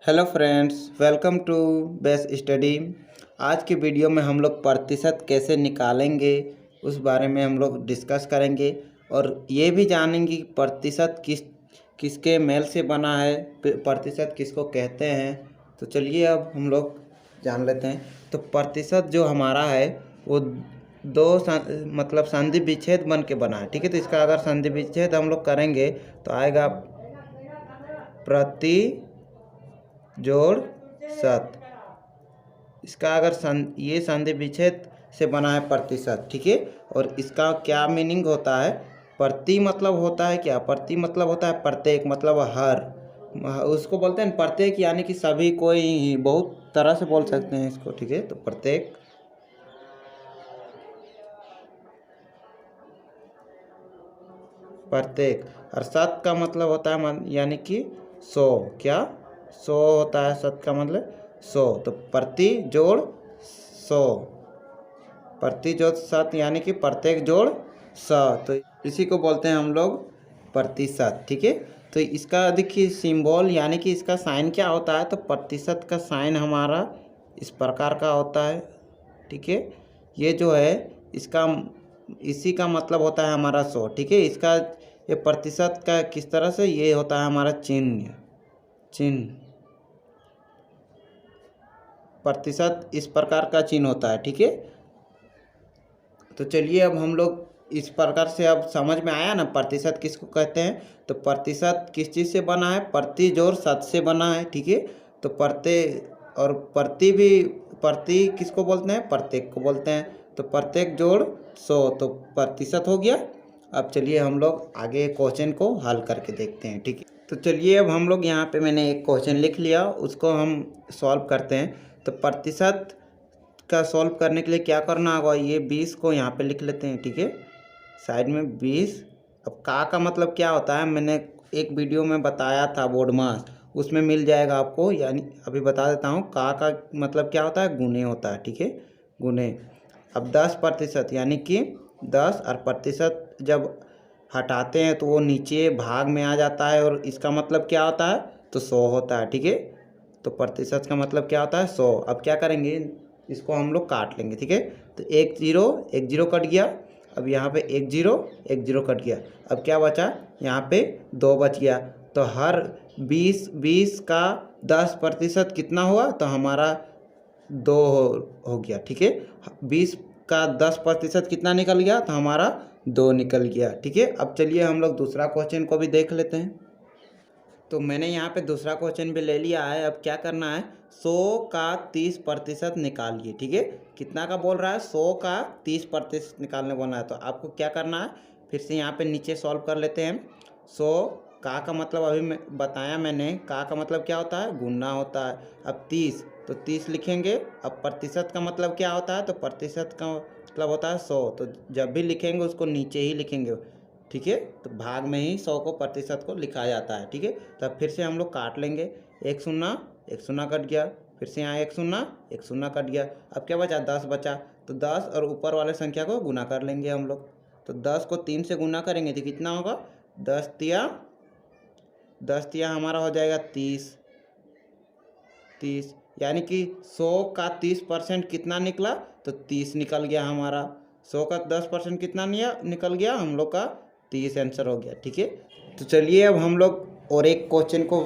Hello friends, welcome to best study. आज की video में हम लोग प्रतिशत कैसे निकालेंगे उस बारे में हम लोग डिस्कस करेंगे और ये भी जानेंगे कि प्रतिशत किसके मेल से बना है, प्रतिशत किसको कहते हैं। तो चलिए अब हम लोग जान लेते हैं। तो प्रतिशत जो हमारा है वो मतलब संधि विच्छेद बन के बना है, ठीक है। तो इसका अगर संधि विच्छेद हम लोग करेंगे तो आएगा प्रति जोड़ शत। इसका अगर ये संधि विच्छेद से बना है प्रतिशत, ठीक है। और इसका क्या मीनिंग होता है? प्रति मतलब होता है क्या? प्रति मतलब होता है प्रत्येक, मतलब हर। उसको बोलते हैं प्रत्येक, यानी कि सभी, कोई, बहुत तरह से बोल सकते हैं इसको, ठीक है। तो प्रत्येक, प्रत्येक। और शत का मतलब होता है यानी कि 100। क्या? 100 होता है शत का मतलब 100। तो प्रति जोड़ 100, प्रति जोड़ शत यानी कि प्रत्येक जोड़ 100। तो इसी को बोलते हैं हम लोग प्रतिशत, ठीक है। तो इसका देखिए सिंबल, यानी कि इसका साइन क्या होता है? तो प्रतिशत का साइन हमारा इस प्रकार का होता है, ठीक है। ये जो है इसका, इसी का मतलब होता है हमारा 100, ठीक है। इसका ये प्रतिशत का किस तरह से, ये होता है हमारा चिन्ह। चिन्ह, प्रतिशत इस प्रकार का चिन्ह होता है, ठीक है। तो चलिए अब हम लोग इस प्रकार से, अब समझ में आया ना प्रतिशत किसको कहते हैं। तो प्रतिशत किस चीज़ से बना है? प्रति जोड़ शत से बना है, ठीक है। तो और प्रति भी, प्रति किसको बोलते हैं? प्रत्येक को बोलते हैं। तो प्रत्येक जोड़ 100, तो प्रतिशत हो गया। अब चलिए हम लोग आगे क्वेश्चन को हल करके देखते हैं, ठीक है। तो चलिए अब हम लोग यहाँ पे मैंने एक क्वेश्चन लिख लिया, उसको हम सॉल्व करते हैं। तो प्रतिशत का सॉल्व करने के लिए क्या करना होगा? ये 20 को यहाँ पे लिख लेते हैं, ठीक है, साइड में 20। अब का मतलब क्या होता है? मैंने एक वीडियो में बताया था, बोर्ड मास, उसमें मिल जाएगा आपको। यानी अभी बता देता हूँ, का मतलब क्या होता है? गुने होता है, ठीक है, गुने। अब 10% यानी कि 10, और प्रतिशत जब हटाते हैं तो वो नीचे भाग में आ जाता है, और इसका मतलब क्या होता है? तो 100 होता है, ठीक है। तो प्रतिशत का मतलब क्या होता है? 100। अब क्या करेंगे, इसको हम लोग काट लेंगे, ठीक है। तो एक जीरो कट गया। अब यहाँ पे एक जीरो कट गया। अब क्या बचा? यहाँ पे 2 बच गया। तो हर 20 का 10% कितना हुआ? तो हमारा 2 हो गया, ठीक है। 20 का 10% कितना निकल गया? तो हमारा 2 निकल गया, ठीक है। अब चलिए हम लोग दूसरा क्वेश्चन को भी देख लेते हैं। तो मैंने यहाँ पे दूसरा क्वेश्चन भी ले लिया है। अब क्या करना है? 100 का 30% निकालिए, ठीक है। कितना का बोल रहा है? 100 का 30% निकालने बोला है। तो आपको क्या करना है? फिर से यहाँ पे नीचे सॉल्व कर लेते हैं। 100 का मतलब अभी मैं बताया, मैंने का मतलब क्या होता है? गुना होता है। अब 30, तो 30 लिखेंगे। अब प्रतिशत का मतलब क्या होता है? तो प्रतिशत का मतलब होता है 100। तो जब भी लिखेंगे उसको नीचे ही लिखेंगे, ठीक है। तो भाग में ही 100 को, प्रतिशत को लिखा जाता है, ठीक है। तब फिर से हम लोग काट लेंगे। एक शून्य कट गया। फिर से यहाँ एक शून्य कट गया। अब क्या बचा? 10 बचा। तो 10 और ऊपर वाले संख्या को गुना कर लेंगे हम लोग। तो 10 को 3 से गुना करेंगे तो कितना होगा? 10 तिया हमारा हो जाएगा 30। यानी कि 100 का 30% कितना निकला? तो 30 निकल गया हमारा। 100 का 10% कितना निकल गया? हम लोग का 30 आंसर हो गया, ठीक है। तो चलिए अब हम लोग और एक क्वेश्चन को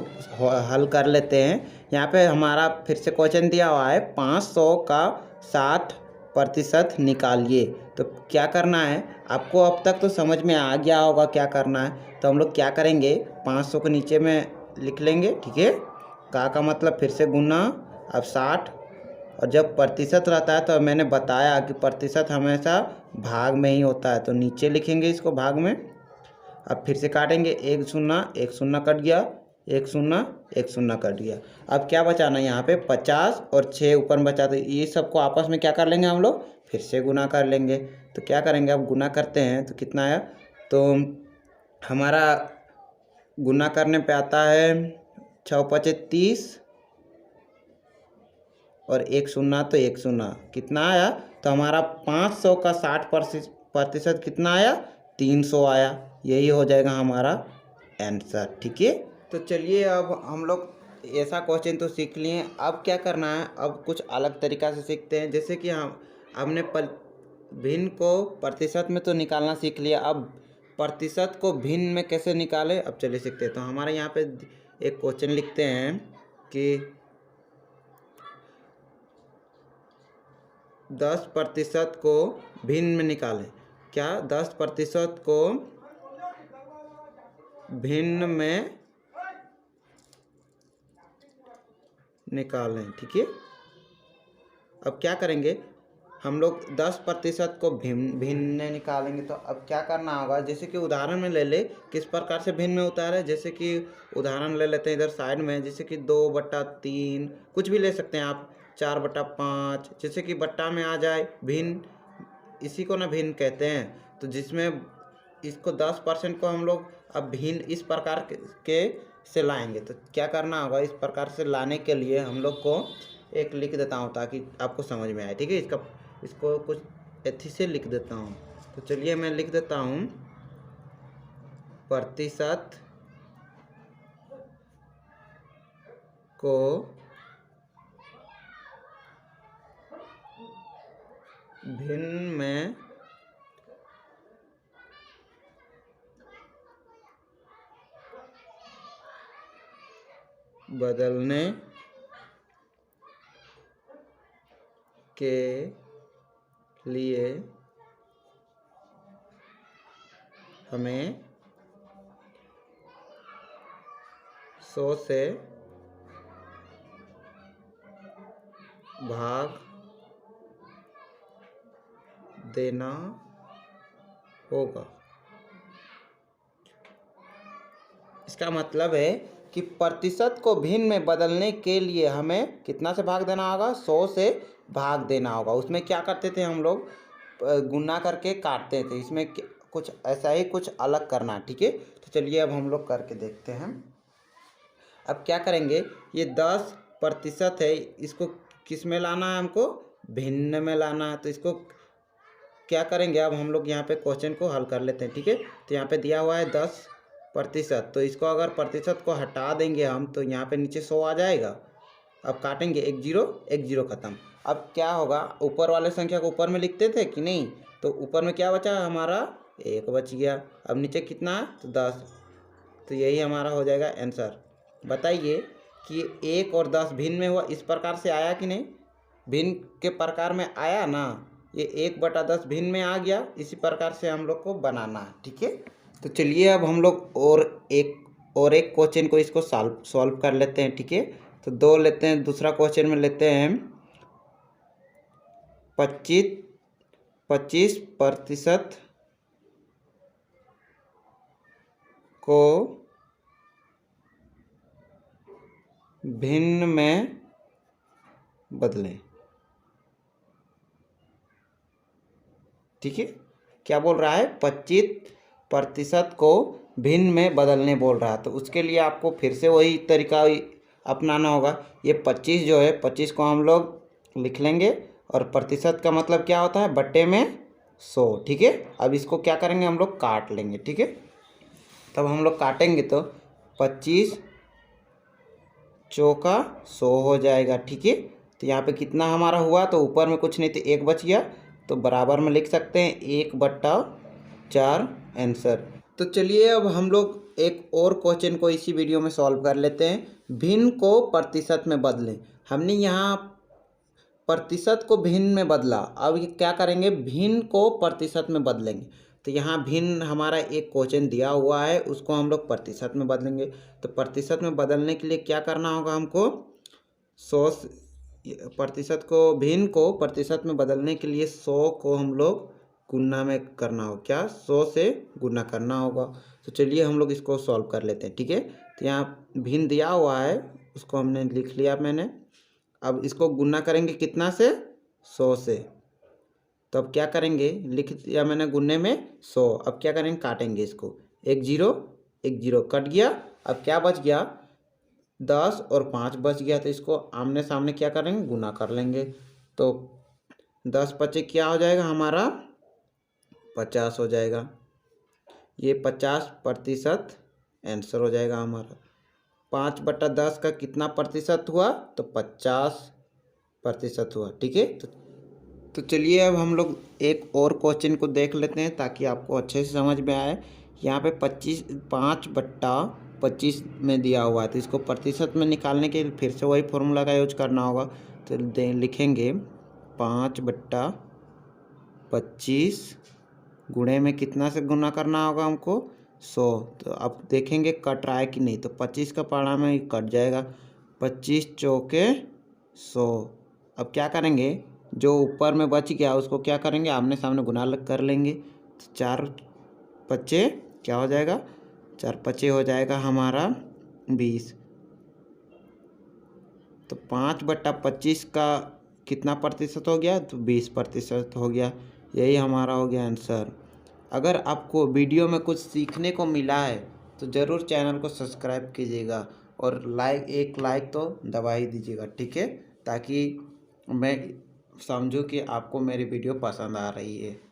हल कर लेते हैं। यहाँ पे हमारा फिर से क्वेश्चन दिया हुआ है, 500 का 60% निकालिए। तो क्या करना है आपको? अब तक तो समझ में आ गया होगा क्या करना है। तो हम लोग क्या करेंगे, 500 को नीचे में लिख लेंगे, ठीक है। का मतलब फिर से गुना। अब 60, और जब प्रतिशत रहता है तो मैंने बताया कि प्रतिशत हमेशा भाग में ही होता है, तो नीचे लिखेंगे इसको भाग में। अब फिर से काटेंगे। एक शून्य कट गया। एक शून्य कट गया। अब क्या बचाना है? यहाँ पे 50 और 6 ऊपर में बचा। तो ये सबको आपस में क्या कर लेंगे हम लोग? फिर से गुना कर लेंगे। तो क्या करेंगे? अब गुना करते हैं तो कितना आया? तो हमारा गुना करने पे आता है 6 पचे 30, और एक शून्य, तो एक शून्य कितना आया? तो हमारा 500 का 60% कितना आया? 300 आया। यही हो जाएगा हमारा आंसर, ठीक है। तो चलिए अब हम लोग ऐसा क्वेश्चन तो सीख लिए, अब क्या करना है, अब कुछ अलग तरीका से सीखते हैं। जैसे कि हमने भिन्न को प्रतिशत में तो निकालना सीख लिया, अब प्रतिशत को भिन्न में कैसे निकाले अब चलिए सीखते हैं। तो हमारे यहाँ पे एक क्वेश्चन लिखते हैं कि 10% को भिन्न में निकालें। क्या 10% को भिन्न में निकालें, ठीक है। अब क्या करेंगे हम लोग, 10% को भिन्न में निकालेंगे। तो अब क्या करना होगा, जैसे कि उदाहरण में ले ले किस प्रकार से भिन्न में उतारे। जैसे कि उदाहरण ले लेते हैं इधर साइड में, जैसे कि 2/3 कुछ भी ले सकते हैं आप, 4/5, जैसे कि बट्टा में आ जाए भिन्न, इसी को ना भिन्न कहते हैं। तो जिसमें इसको 10% को हम लोग अब भिन्न इस प्रकार के से लाएंगे। तो क्या करना होगा, इस प्रकार से लाने के लिए हम लोग को एक लिख देता हूँ ताकि आपको समझ में आए, ठीक है। इसको कुछ ऐसे से लिख देता हूँ। तो चलिए मैं लिख देता हूँ प्रतिशत को भिन्न में बदलने के लिए हमें 100 से भाग देना होगा। इसका मतलब है कि प्रतिशत को भिन्न में बदलने के लिए हमें कितना से भाग देना होगा, 100 से भाग देना होगा। उसमें क्या करते थे हम लोग, गुना करके काटते थे। इसमें कुछ ऐसा ही कुछ अलग करना, ठीक है। तो चलिए अब हम लोग करके देखते हैं। अब क्या करेंगे, ये 10% है, इसको किस में लाना है, हमको भिन्न में लाना है। तो इसको क्या करेंगे, अब हम लोग यहाँ पे क्वेश्चन को हल कर लेते हैं, ठीक है। तो यहाँ पे दिया हुआ है 10%, तो इसको अगर प्रतिशत को हटा देंगे हम तो यहाँ पे नीचे 100 आ जाएगा। अब काटेंगे, 1 0 1 0 खत्म। अब क्या होगा, ऊपर वाले संख्या को ऊपर में लिखते थे कि नहीं, तो ऊपर में क्या बचा हमारा, 1 बच गया। अब नीचे कितना है, तो 10। तो यही हमारा हो जाएगा आंसर। बताइए कि 1 और 10 भिन्न में हुआ, इस प्रकार से आया कि नहीं, भिन्न के प्रकार में आया ना, ये 1/10 भिन्न में आ गया। इसी प्रकार से हम लोग को बनाना है, ठीक है। तो चलिए अब हम लोग और एक क्वेश्चन को इसको सॉल्व कर लेते हैं, ठीक है। तो 2 लेते हैं, दूसरा क्वेश्चन में लेते हैं 25% को भिन्न में बदलें, ठीक है। क्या बोल रहा है, 25% को भिन्न में बदलने बोल रहा है। तो उसके लिए आपको फिर से वही तरीका अपनाना होगा। ये 25 जो है, 25 को हम लोग लिख लेंगे, और प्रतिशत का मतलब क्या होता है, बट्टे में 100, ठीक है। अब इसको क्या करेंगे, हम लोग काट लेंगे, ठीक है। तब हम लोग काटेंगे तो 25 चौका 100 हो जाएगा, ठीक है। तो यहाँ पे कितना हमारा हुआ, तो ऊपर में कुछ नहीं तो 1 बच गया, तो बराबर में लिख सकते हैं 1/4 आंसर। तो चलिए अब हम लोग एक और क्वेश्चन को इसी वीडियो में सॉल्व कर लेते हैं। भिन्न को प्रतिशत में बदलें। हमने यहाँ प्रतिशत को भिन्न में बदला, अब ये क्या करेंगे, भिन्न को प्रतिशत में बदलेंगे। तो यहाँ भिन्न हमारा एक क्वेश्चन दिया हुआ है, उसको हम लोग प्रतिशत में बदलेंगे। तो प्रतिशत में बदलने के लिए क्या करना होगा, हमको 100% को भिन्न को प्रतिशत में बदलने के लिए 100 को हम लोग गुना में करना होगा। क्या, 100 से गुना करना होगा। तो चलिए हम लोग इसको सॉल्व कर लेते हैं, ठीक है। तो यहाँ भिन्न दिया हुआ है, उसको हमने लिख लिया मैंने। अब इसको गुना करेंगे कितना से, 100 से। तो अब क्या करेंगे, लिख दिया मैंने गुन्ने में 100। अब क्या करेंगे, काटेंगे इसको, 1 0 1 0 कट गया। अब क्या बच गया, 10 और 5 बच गया। तो इसको आमने सामने क्या करेंगे, गुना कर लेंगे। तो 10 पचे क्या हो जाएगा हमारा, 50 हो जाएगा। ये 50% आंसर हो जाएगा हमारा। 5/10 का कितना प्रतिशत हुआ? तो 50% हुआ। ठीक है, तो चलिए अब हम लोग एक और क्वेश्चन को देख लेते हैं ताकि आपको अच्छे से समझ में आए। यहाँ पे 5/25 में दिया हुआ है, तो इसको प्रतिशत में निकालने के लिए फिर से वही फॉर्मूला का यूज करना होगा। तो लिखेंगे 5/25 गुणे में कितना से गुना करना होगा हमको? 100। तो अब देखेंगे कट रहा है कि नहीं, तो 25 का पढ़ा में कट जाएगा। 25 चौके 100। अब क्या करेंगे, जो ऊपर में बच गया उसको क्या करेंगे, आमने सामने गुना कर लेंगे। तो 4×5 क्या हो जाएगा? 4×5 हो जाएगा हमारा 20। तो 5/25 का कितना प्रतिशत हो गया? तो 20% हो गया। यही हमारा हो गया आंसर। अगर आपको वीडियो में कुछ सीखने को मिला है तो ज़रूर चैनल को सब्सक्राइब कीजिएगा और एक लाइक तो दबा ही दीजिएगा। ठीक है, ताकि मैं समझूं कि आपको मेरी वीडियो पसंद आ रही है।